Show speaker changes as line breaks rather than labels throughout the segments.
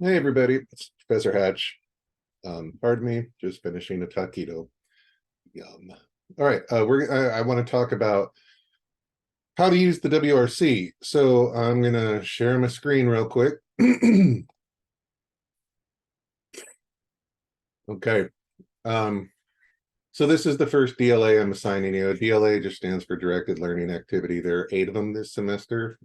Hey everybody, it's Professor Hatch. Pardon me, just finishing a taquito. Yum. All right, I want to talk about how to use the WRC. So I'm gonna share my screen real quick. Okay. So this is the first DLA I'm assigning you. DLA just stands for Directed Learning Activity. There are 8 of them this semester,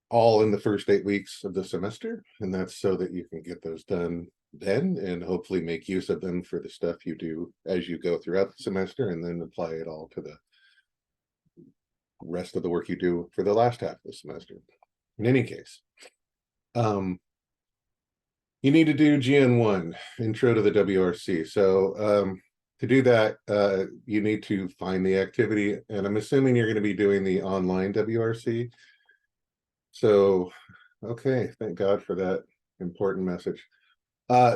all in the first 8 weeks of the semester, and that's so that you can get those done then and hopefully make use of them for the stuff you do as you go throughout the semester, and then apply it all to the rest of the work you do for the last half of the semester. In any case, you need to do GN1, Intro to the WRC. So to do that, you need to find the activity, and I'm assuming you're going to be doing the online WRC. So, okay, thank God for that important message.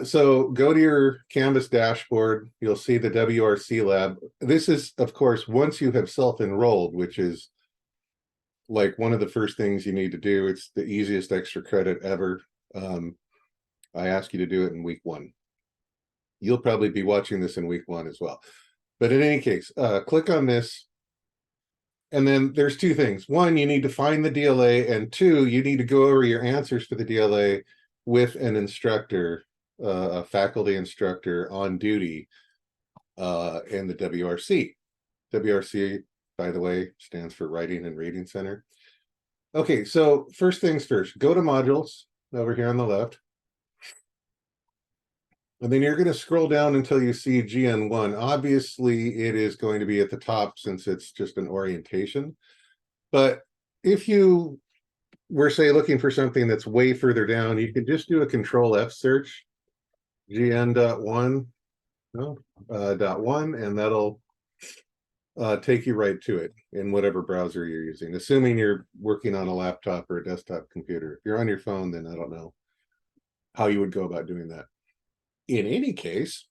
So go to your Canvas dashboard, you'll see the WRC lab. This is, of course, once you have self-enrolled, which is like one of the first things you need to do. It's the easiest extra credit ever. I ask you to do it in week 1. You'll probably be watching this in week 1 as well. But in any case, click on this. And then there's 2 things. 1, you need to find the DLA, and 2, you need to go over your answers to the DLA with an instructor, a faculty instructor on duty in the WRC. WRC, by the way, stands for Writing and Reading Center. Okay, so first things first, go to modules over here on the left. And then you're going to scroll down until you see GN1. Obviously, it is going to be at the top since it's just an orientation. But if you were, say, looking for something that's way further down, you could just do a Control F search, GN.1, .1, and that'll take you right to it in whatever browser you're using, assuming you're working on a laptop or a desktop computer. If you're on your phone, then I don't know how you would go about doing that. In any case,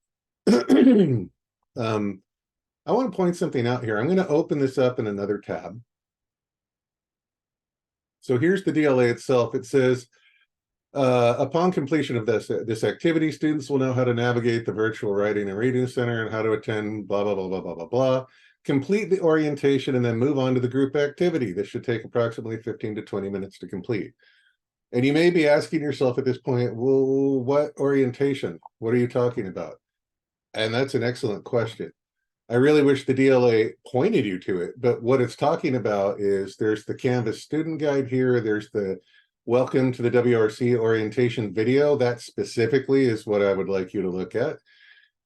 I want to point something out here. I'm going to open this up in another tab. So here's the DLA itself. It says, upon completion of this activity, students will know how to navigate the virtual Writing and Reading Center and how to attend blah, blah, blah, blah, blah, blah, blah. Complete the orientation and then move on to the group activity. This should take approximately 15 to 20 minutes to complete. And you may be asking yourself at this point, well, what orientation? What are you talking about? And that's an excellent question. I really wish the DLA pointed you to it, but what it's talking about is there's the Canvas student guide here. There's the welcome to the WRC orientation video. That specifically is what I would like you to look at.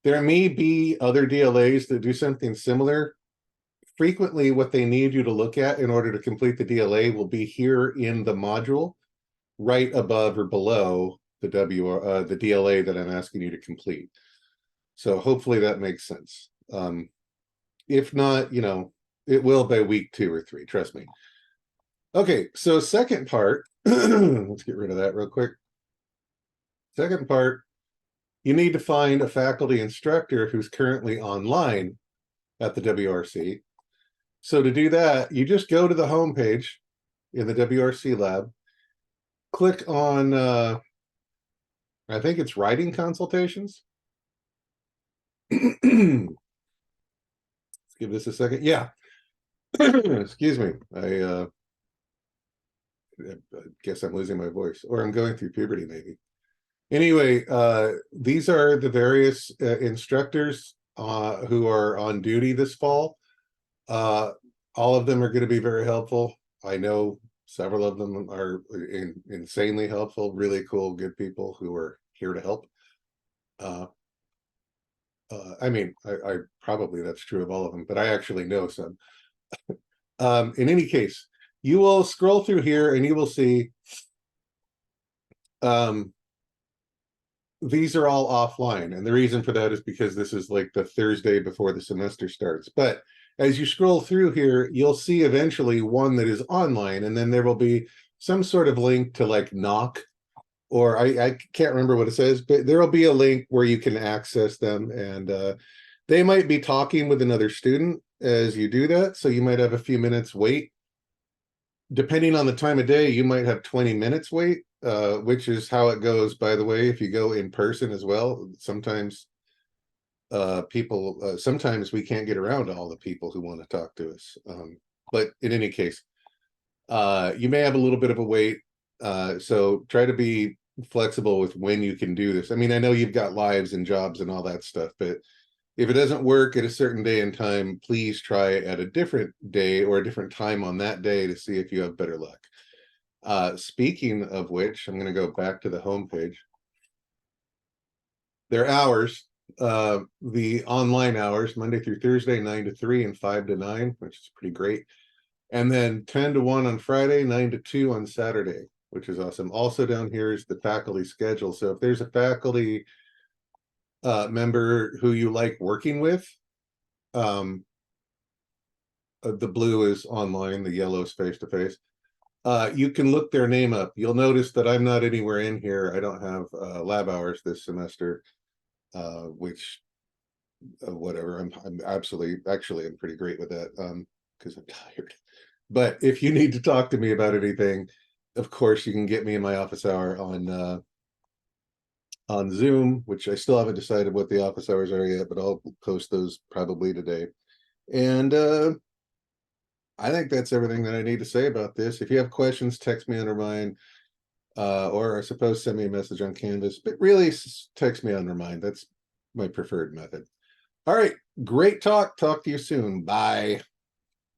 There may be other DLAs that do something similar. Frequently, what they need you to look at in order to complete the DLA will be here in the module, right above or below the DLA that I'm asking you to complete. So hopefully that makes sense. If not, you know, it will by week 2 or 3, trust me. Okay, so second part, let's get rid of that real quick. Second part, you need to find a faculty instructor who's currently online at the WRC. So to do that, you just go to the home page in the WRC lab, click on, I think it's Writing Consultations. Let's give this a second. Yeah. Excuse me. I guess I'm losing my voice, or I'm going through puberty maybe. Anyway, these are the various instructors who are on duty this fall. All of them are going to be very helpful. I know several of them are insanely helpful, really cool, good people who are here to help. I mean, I probably that's true of all of them, but I actually know some. In any case, you will scroll through here and you will see these are all offline. And the reason for that is because this is like the Thursday before the semester starts. But as you scroll through here, you'll see eventually one that is online, and then there will be some sort of link to like knock, or I can't remember what it says, but there will be a link where you can access them, and they might be talking with another student as you do that. So you might have a few minutes wait. Depending on the time of day, you might have 20 minutes wait which is how it goes, by the way, if you go in person as well. Sometimes sometimes we can't get around to all the people who want to talk to us. But in any case, you may have a little bit of a wait. So try to be flexible with when you can do this. I mean, I know you've got lives and jobs and all that stuff, but if it doesn't work at a certain day and time, please try at a different day or a different time on that day to see if you have better luck. Speaking of which, I'm going to go back to the home page. Their hours, the online hours, Monday through Thursday, 9 to 3 and 5 to 9, which is pretty great. And then 10 to 1 on Friday, 9 to 2 on Saturday, which is awesome. Also down here is the faculty schedule. So if there's a faculty member who you like working with, the blue is online, the yellow is face-to-face. You can look their name up. You'll notice that I'm not anywhere in here. I don't have lab hours this semester, which whatever. I'm absolutely, actually, I'm pretty great with that because I'm tired. But if you need to talk to me about anything, of course, you can get me in my office hour on Zoom, which I still haven't decided what the office hours are yet, but I'll post those probably today. And I think that's everything that I need to say about this. If you have questions, text me on Remind, or I suppose send me a message on Canvas, but really text me on Remind. That's my preferred method. All right, great talk. Talk to you soon. Bye.